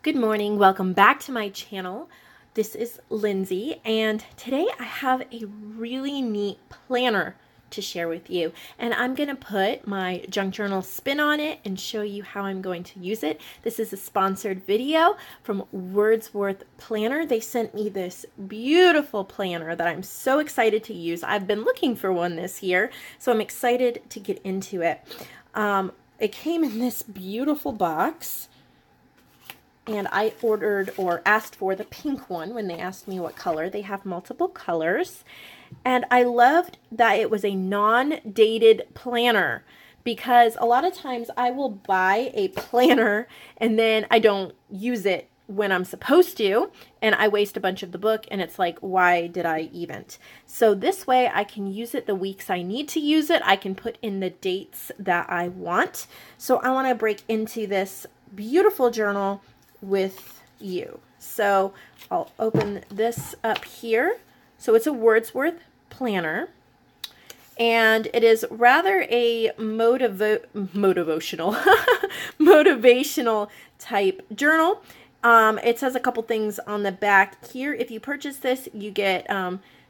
Good morning, welcome back to my channel. This is Lindsay, and today I have a really neat planner to share with you. And I'm gonna put my junk journal spin on it and show you how I'm going to use it. This is a sponsored video from Wordsworth Planner. They sent me this beautiful planner that I'm so excited to use. I've been looking for one this year, so I'm excited to get into it. It came in this beautiful box. And I ordered or asked for the pink one when they asked me what color. They have multiple colors. And I loved that it was a non-dated planner, because a lot of times I will buy a planner and then I don't use it when I'm supposed to, and I waste a bunch of the book, and it's like, why did I even? So this way I can use it the weeks I need to use it. I can put in the dates that I want. So I want to break into this beautiful journal with you. So I'll open this up here. So it's a Wordsworth planner, and it is rather a motivational motivational type journal. It says a couple things on the back here. If you purchase this, you get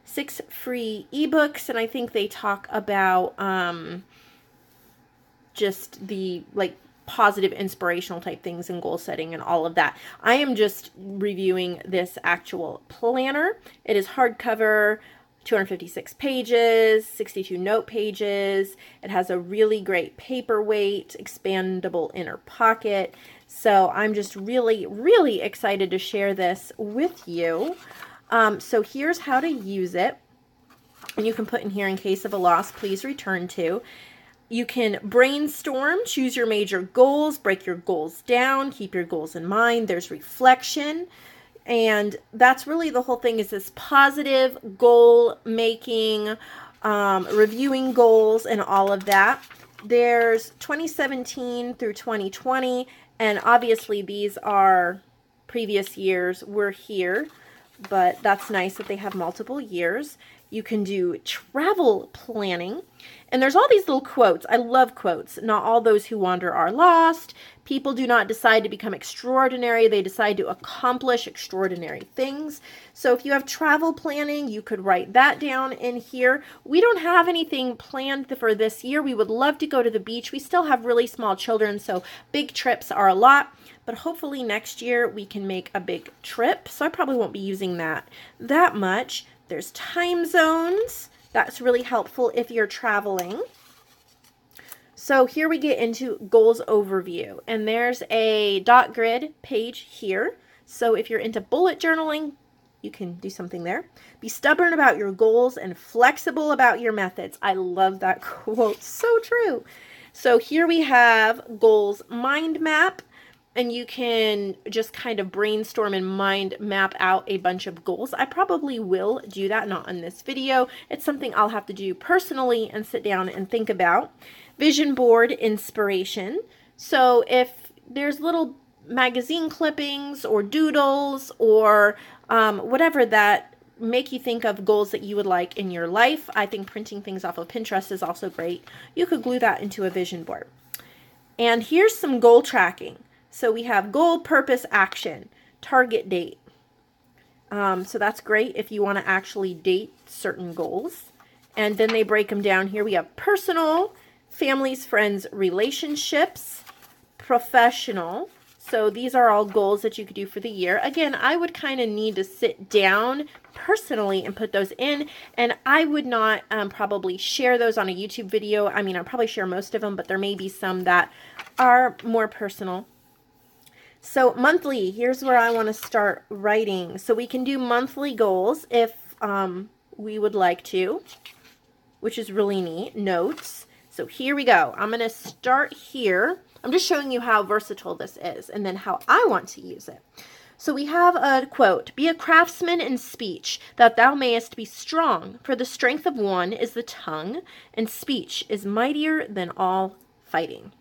6 free ebooks, and I think they talk about just the positive inspirational type things and goal setting and all of that. I am just reviewing this actual planner. It is hardcover, 256 pages, 62 note pages. It has a really great paperweight, expandable inner pocket. So I'm just really excited to share this with you. So here's how to use it. And you can put in here, in case of a loss, please return to. You can brainstorm, choose your major goals, break your goals down, keep your goals in mind. There's reflection. And that's really the whole thing, is this positive goal making, reviewing goals and all of that. There's 2017 through 2020. And obviously these are previous years. We're here, but that's nice that they have multiple years. You can do travel planning. And there's all these little quotes. I love quotes. Not all those who wander are lost. People do not decide to become extraordinary. They decide to accomplish extraordinary things. So if you have travel planning, you could write that down in here. We don't have anything planned for this year. We would love to go to the beach. We still have really small children, so big trips are a lot. But hopefully next year we can make a big trip. So I probably won't be using that much. There's time zones. That's really helpful if you're traveling. So here we get into goals overview, and there's a dot grid page here. So if you're into bullet journaling, you can do something there. Be stubborn about your goals and flexible about your methods. I love that quote. So true. So here we have goals mind map. And you can just kind of brainstorm and mind map out a bunch of goals. I probably will do that, not in this video. It's something I'll have to do personally and sit down and think about. Vision board inspiration. So if there's little magazine clippings or doodles or whatever that make you think of goals that you would like in your life, I think printing things off of Pinterest is also great. You could glue that into a vision board. And here's some goal tracking. So we have goal, purpose, action, target date. So that's great if you want to actually date certain goals. And then they break them down here. We have personal, families, friends, relationships, professional. So these are all goals that you could do for the year. Again, I would kind of need to sit down personally and put those in. And I would not probably share those on a YouTube video. I mean, I'll probably share most of them, but there may be some that are more personal. So monthly, here's where I want to start writing. So we can do monthly goals if we would like to, which is really neat. Notes. So here we go. I'm going to start here. I'm just showing you how versatile this is and then how I want to use it. So we have a quote, "Be a craftsman in speech, that thou mayest be strong, for the strength of one is the tongue, and speech is mightier than all fighting."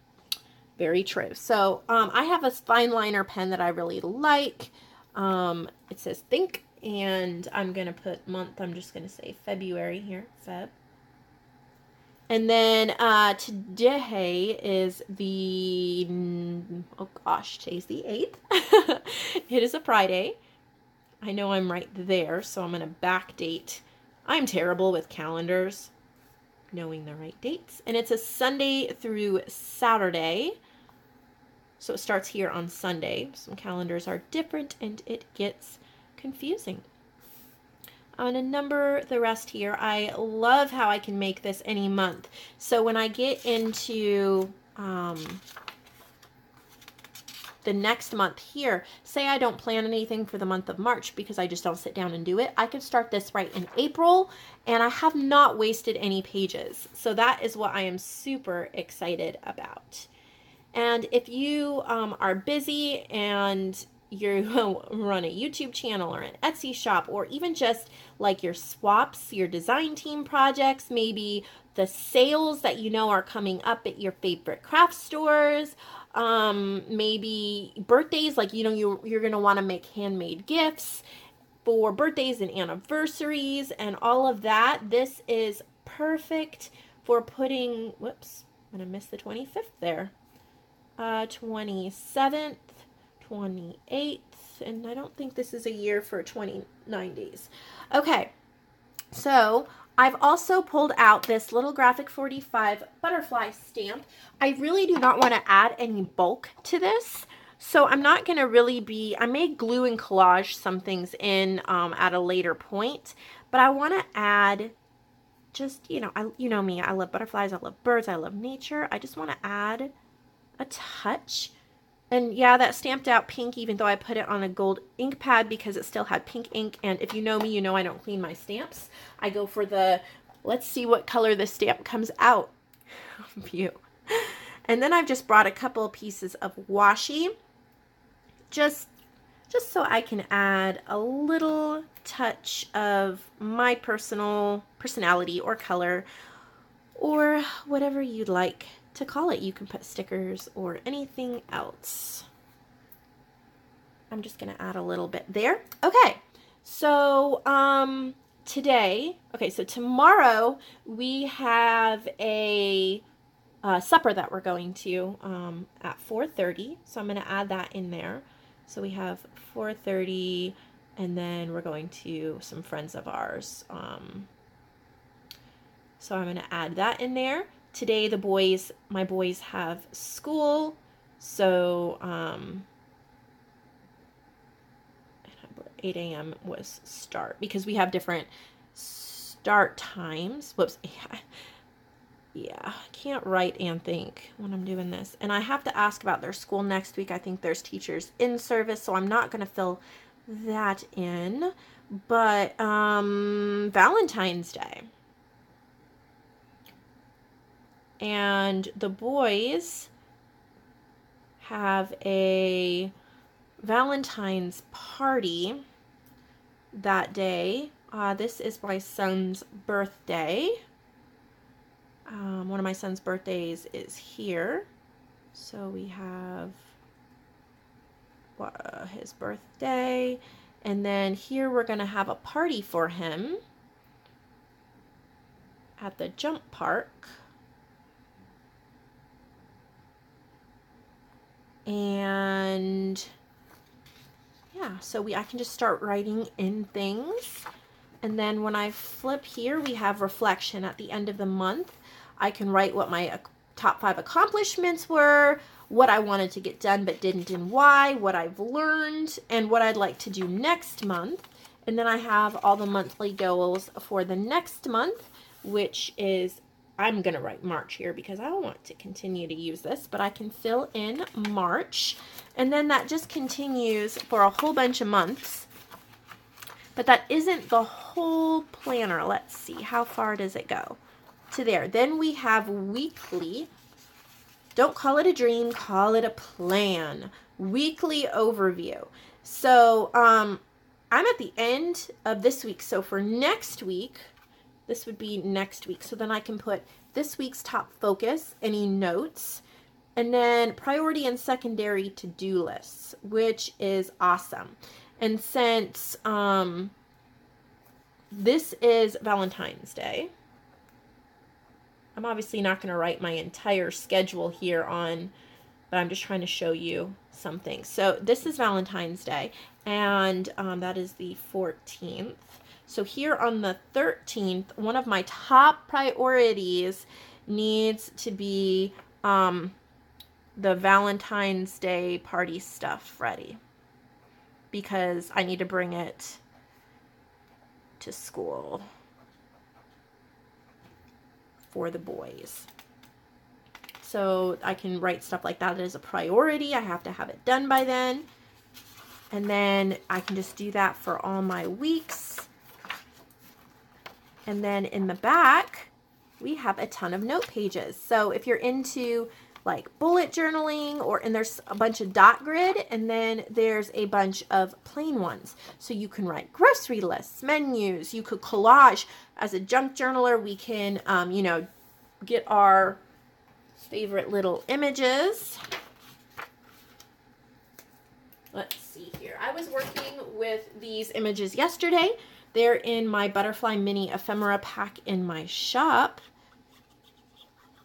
Very true. So I have a fine liner pen that I really like. It says think, and I'm going to put month. I'm just going to say February here, Feb. And then today is the, oh gosh, today's the 8th. It is a Friday. I know I'm right there, so I'm going to backdate. I'm terrible with calendars, knowing the right dates. And it's a Sunday through Saturday. So it starts here on Sunday. Some calendars are different and it gets confusing. I'm going to number the rest here. I love how I can make this any month. So when I get into the next month here, say I don't plan anything for the month of March because I just don't sit down and do it, I could start this right in April and I have not wasted any pages. So that is what I am super excited about. And if you are busy and you run a YouTube channel or an Etsy shop, or even just like your swaps, your design team projects, maybe the sales that you know are coming up at your favorite craft stores, maybe birthdays, like you know you're going to want to make handmade gifts for birthdays and anniversaries and all of that. This is perfect for putting, whoops, I'm going to miss the 25th there. 27th, 28th, and I don't think this is a year for 29 days. Okay, so I've also pulled out this little Graphic 45 butterfly stamp. I really do not want to add any bulk to this, so I'm not going to really be, I may glue and collage some things in at a later point, but I want to add just, you know me, I love butterflies, I love birds, I love nature. I just want to add a touch. And yeah, that stamped out pink, even though I put it on a gold ink pad because it still had pink ink. And if you know me, you know I don't clean my stamps. I go for the, let's see what color the stamp comes out view. And then I've just brought a couple of pieces of washi, just so I can add a little touch of my personality or color or whatever you'd like to call it. You can put stickers or anything else. I'm just going to add a little bit there. Okay, so so tomorrow we have a supper that we're going to at 4:30. So I'm going to add that in there. So we have 4:30, and then we're going to some friends of ours. So I'm going to add that in there. Today, my boys have school, so 8 a.m. was start, because we have different start times. Whoops. Yeah, I can't write and think when I'm doing this. And I have to ask about their school next week. I think there's teachers in service, so I'm not going to fill that in. But Valentine's Day. And the boys have a Valentine's party that day. This is my son's birthday. One of my son's birthdays is here. So we have his birthday. And then here we're going to have a party for him at the jump park. And yeah, so I can just start writing in things. And then when I flip here, we have reflection at the end of the month. I can write what my top 5 accomplishments were, what I wanted to get done but didn't and why, what I've learned, and what I'd like to do next month. And then I have all the monthly goals for the next month, which is, I'm going to write March here because I want to continue to use this, but I can fill in March. And then that just continues for a whole bunch of months. But that isn't the whole planner. Let's see, how far does it go? To there. Then we have weekly. Don't call it a dream, call it a plan. Weekly overview. So I'm at the end of this week. So for next week, this would be next week. So then I can put this week's top focus, any notes, and then priority and secondary to-do lists, which is awesome. And since this is Valentine's Day, I'm obviously not going to write my entire schedule here on, but I'm just trying to show you something. So this is Valentine's Day, and that is the 14th. So here on the 13th, one of my top priorities needs to be the Valentine's Day party stuff ready, because I need to bring it to school for the boys. So I can write stuff like that as a priority. I have to have it done by then. And then I can just do that for all my weeks. And then in the back, we have a ton of note pages. So if you're into like bullet journaling, and there's a bunch of dot grid, and then there's a bunch of plain ones. So you can write grocery lists, menus, you could collage. As a junk journaler, we can, you know, get our favorite little images. Let's see here. I was working with these images yesterday. They're in my Butterfly Mini Ephemera pack in my shop.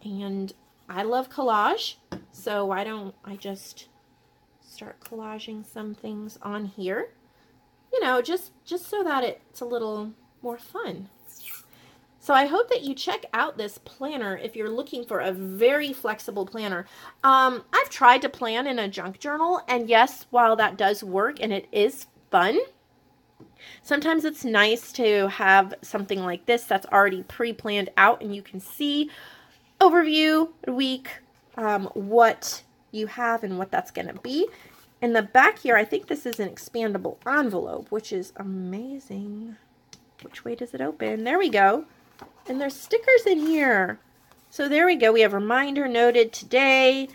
And I love collage, so why don't I just start collaging some things on here? You know, just so that it's a little more fun. So I hope that you check out this planner if you're looking for a very flexible planner. I've tried to plan in a junk journal, and yes, while that does work and it is fun, sometimes it's nice to have something like this that's already pre-planned out, and you can see overview, week, what you have and what that's going to be. In the back here, I think this is an expandable envelope, which is amazing. Which way does it open? There we go. And there's stickers in here. So there we go. We have reminder noted today.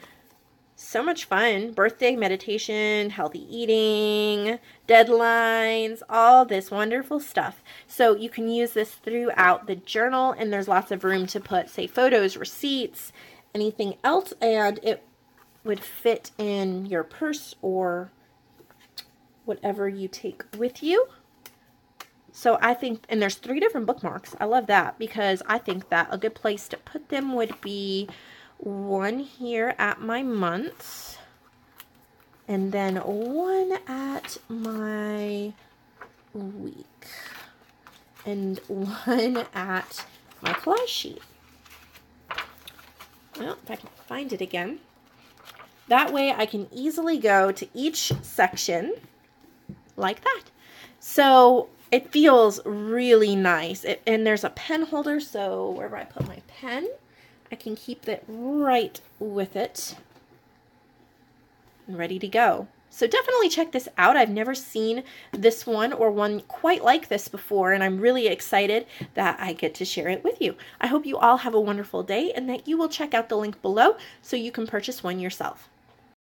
So much fun. Birthday, meditation, healthy eating, deadlines, all this wonderful stuff. So you can use this throughout the journal, and there's lots of room to put, say, photos, receipts, anything else, and it would fit in your purse or whatever you take with you. So I think, and there's 3 different bookmarks. I love that, because I think that a good place to put them would be one here at my months, and then one at my week, and one at my collage sheet. Well, if I can find it again. That way I can easily go to each section like that. So it feels really nice. And there's a pen holder, so wherever I put my pen, I can keep it right with it and ready to go. So definitely check this out. I've never seen this one or one quite like this before, and I'm really excited that I get to share it with you. I hope you all have a wonderful day, and that you will check out the link below so you can purchase one yourself.